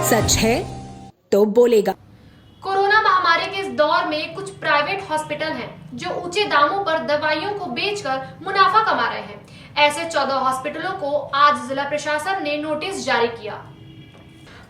सच है तो बोलेगा। कोरोना महामारी के इस दौर में कुछ प्राइवेट हॉस्पिटल हैं जो ऊंचे दामों पर दवाइयों को बेचकर मुनाफा कमा रहे हैं। ऐसे 14 हॉस्पिटलों को आज जिला प्रशासन ने नोटिस जारी किया।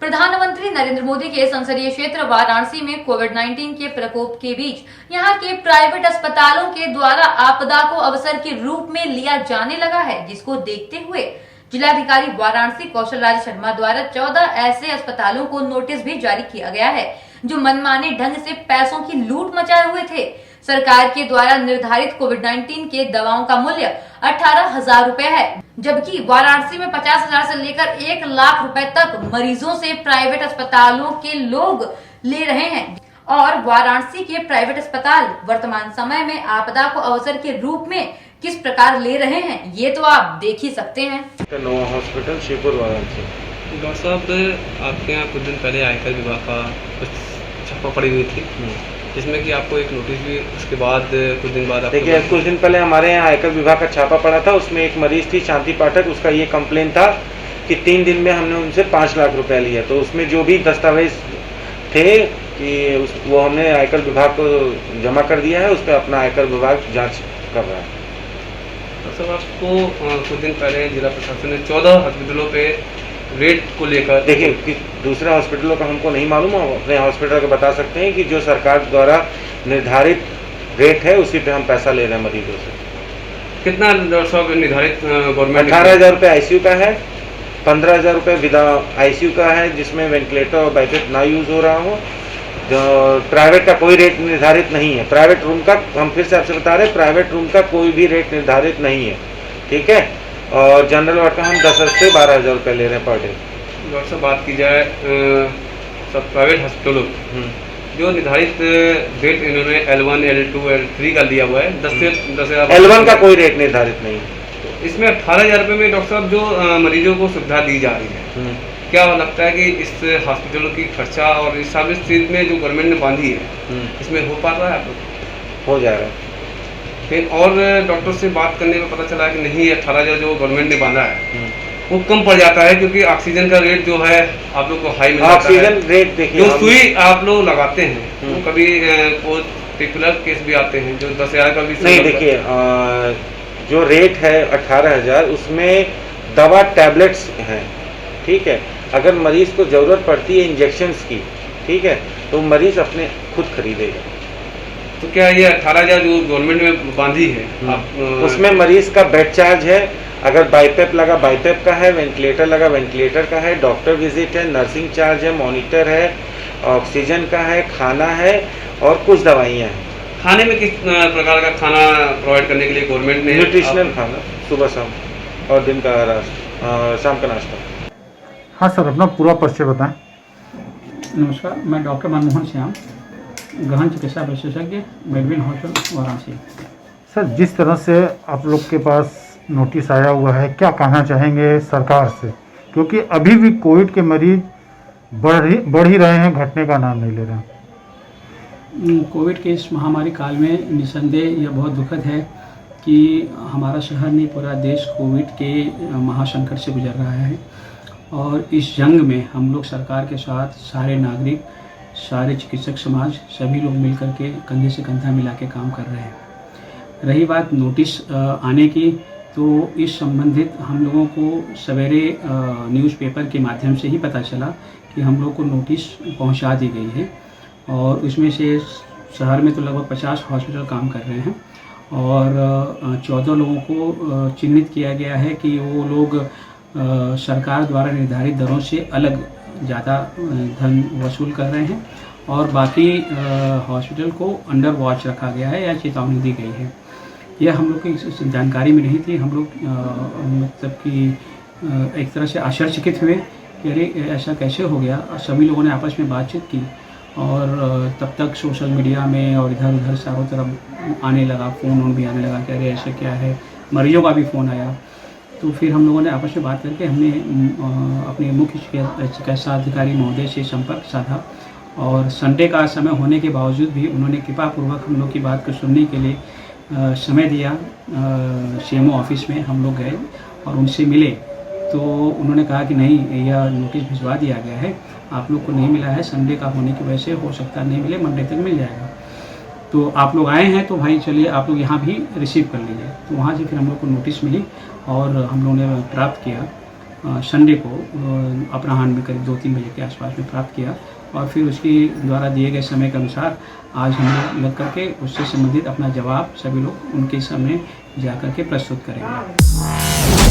प्रधानमंत्री नरेंद्र मोदी के संसदीय क्षेत्र वाराणसी में कोविड-19 के प्रकोप के बीच यहां के प्राइवेट अस्पतालों के द्वारा आपदा को अवसर के रूप में लिया जाने लगा है, जिसको देखते हुए जिलाधिकारी वाराणसी कौशल राज शर्मा द्वारा 14 ऐसे अस्पतालों को नोटिस भी जारी किया गया है जो मनमाने ढंग से पैसों की लूट मचाए हुए थे। सरकार के द्वारा निर्धारित कोविड-19 के दवाओं का मूल्य 18,000 रुपए है, जबकि वाराणसी में 50,000 से लेकर 1 लाख रुपए तक मरीजों से प्राइवेट अस्पतालों के लोग ले रहे हैं। और वाराणसी के प्राइवेट अस्पताल वर्तमान समय में आपदा को अवसर के रूप में किस प्रकार ले रहे हैं, ये तो आप देख ही सकते हैं। नोवा हॉस्पिटल शिवपुर वाराणसी। डॉक्टर साहब, आपके यहाँ कुछ दिन पहले आयकर विभाग का कुछ छापा पड़ी हुई थी, जिसमें कि आपको एक नोटिस भी उसके बाद कुछ दिन बाद देखिए, कुछ दिन पहले हमारे यहाँ आयकर विभाग का छापा पड़ा था। उसमें एक मरीज थी शांति पाठक, उसका ये कंप्लेन था कि 3 दिन में हमने उनसे 5 लाख रुपया लिया। तो उसमें जो भी दस्तावेज थे कि वो हमने आयकर विभाग को जमा कर दिया है। उस पर अपना आयकर विभाग जाँच कर रहा है। सर, आपको कुछ दिन पहले जिला प्रशासन ने 14 हॉस्पिटलों पे रेट को लेकर, देखिए कि दूसरे हॉस्पिटलों का हमको नहीं मालूम, हम अपने हॉस्पिटल को बता सकते हैं कि जो सरकार द्वारा निर्धारित रेट है उसी पे हम पैसा ले रहे हैं मरीजों से। कितना डॉक्टर साहब निर्धारित गवर्नमेंट? 18,000 रुपये आईसीयू का है, 15,000 रुपये विदा आईसीयू का है जिसमें वेंटिलेटर और बाइपेट ना यूज हो रहा हो। जो प्राइवेट का कोई रेट निर्धारित नहीं है। प्राइवेट रूम का, हम फिर से आपसे बता रहे हैं, प्राइवेट रूम का कोई भी रेट निर्धारित नहीं है, ठीक है। और जनरल वार्ड का हम 10,000 से 12,000 रुपये ले रहे हैं पर डे। डॉक्टर साहब, बात की जाए सब प्राइवेट हॉस्पिटलों जो निर्धारित रेट इन्होंने L1, L2, L3 का दिया हुआ है, 10 से 10,000। L1 का कोई रेट निर्धारित नहीं है। तो इसमें 18,000 रुपये में डॉक्टर साहब जो मरीजों को सुविधा दी जा रही है, क्या लगता है कि इस हॉस्पिटलों की खर्चा और इस सर्विस फीस में जो गवर्नमेंट ने बांधी है इसमें हो पा रहा है आप लोग? हो जाएगा। फिर और डॉक्टर से बात करने में पता चला कि नहीं, 18,000 जो गवर्नमेंट ने बांधा है वो कम पड़ जाता है, क्योंकि ऑक्सीजन का रेट जो है आप लोग को हाई मिल जाता है। ऑक्सीजन रेट देखिए, जो सुई आप लोग लगाते हैं वो कभी कोई पर्टिकुलर केस भी आते हैं जो 10,000 का भी नहीं। देखिए, जो रेट है 18,000 उसमें दवा टैबलेट्स हैं, ठीक है। अगर मरीज को ज़रूरत पड़ती है इंजेक्शन्स की, ठीक है, तो मरीज अपने खुद खरीदेगा। तो क्या ये 18,000 जो गवर्नमेंट में बांधी है उसमें मरीज का बेड चार्ज है, अगर बाईपेप लगा बाईपेप का है, वेंटिलेटर लगा वेंटिलेटर का है, डॉक्टर विजिट है, नर्सिंग चार्ज है, मॉनिटर है, ऑक्सीजन का है, खाना है और कुछ दवाइयाँ हैं। खाने में किस प्रकार का खाना प्रोवाइड करने के लिए गवर्नमेंट ने? न्यूट्रिशनल खाना, सुबह शाम और दिन का शाम का नाश्ता। हाँ सर, अपना पूरा परिचय बताएं। नमस्कार, मैं डॉक्टर मनमोहन श्याम, गहन चिकित्सा विशेषज्ञ, मेडविन हॉस्पिटल वाराणसी। सर, जिस तरह से आप लोग के पास नोटिस आया हुआ है, क्या कहना चाहेंगे सरकार से, क्योंकि अभी भी कोविड के मरीज बढ़ ही रहे हैं, घटने का नाम नहीं ले रहे हैं। कोविड के इस महामारी काल में निसंदेह यह बहुत दुखद है कि हमारा शहर नहीं, पूरा देश कोविड के महासंकट से गुजर रहा है। और इस जंग में हम लोग सरकार के साथ सारे नागरिक, सारे चिकित्सक समाज, सभी लोग मिल कर के कंधे से कंधा मिला के काम कर रहे हैं। रही बात नोटिस आने की, तो इस संबंधित हम लोगों को सवेरे न्यूज़पेपर के माध्यम से ही पता चला कि हम लोग को नोटिस पहुंचा दी गई है। और उसमें से शहर में तो लगभग 50 हॉस्पिटल काम कर रहे हैं और 14 लोगों को चिन्हित किया गया है कि वो लोग सरकार द्वारा निर्धारित दरों से अलग ज़्यादा धन वसूल कर रहे हैं और बाकी हॉस्पिटल को अंडर वॉच रखा गया है या चेतावनी दी गई है। यह हम लोग की जानकारी में नहीं थी। हम लोग मतलब कि एक तरह से आश्चर्यचकित हुए कि अरे ऐसा कैसे हो गया। सभी लोगों ने आपस में बातचीत की और तब तक सोशल मीडिया में और इधर उधर चारों तरफ आने लगा, फ़ोन भी आने लगा कि अरे ऐसा क्या है। मरीजों का भी फ़ोन आया। तो फिर हम लोगों ने आपस में बात करके हमने अपने मुख्य चिकित्सा अधिकारी महोदय से संपर्क साधा और संडे का समय होने के बावजूद भी उन्होंने कृपापूर्वक हम लोग की बात को सुनने के लिए समय दिया। CMO ऑफिस में हम लोग गए और उनसे मिले तो उन्होंने कहा कि नहीं, यह नोटिस भिजवा दिया गया है, आप लोग को नहीं मिला है, संडे का होने की वजह से हो सकता है नहीं मिले, मंडे तक मिल जाएगा। तो आप लोग आए हैं तो भाई चलिए आप लोग यहाँ भी रिसीव कर लीजिए। तो वहाँ से फिर हम लोग को नोटिस मिली और हम लोगों ने प्राप्त किया संडे को अपराह्न में करीब 2-3 बजे के आसपास में प्राप्त किया और फिर उसके द्वारा दिए गए समय के अनुसार आज हम लोग लग करके उससे संबंधित अपना जवाब सभी लोग उनके सामने जा करके प्रस्तुत करेंगे।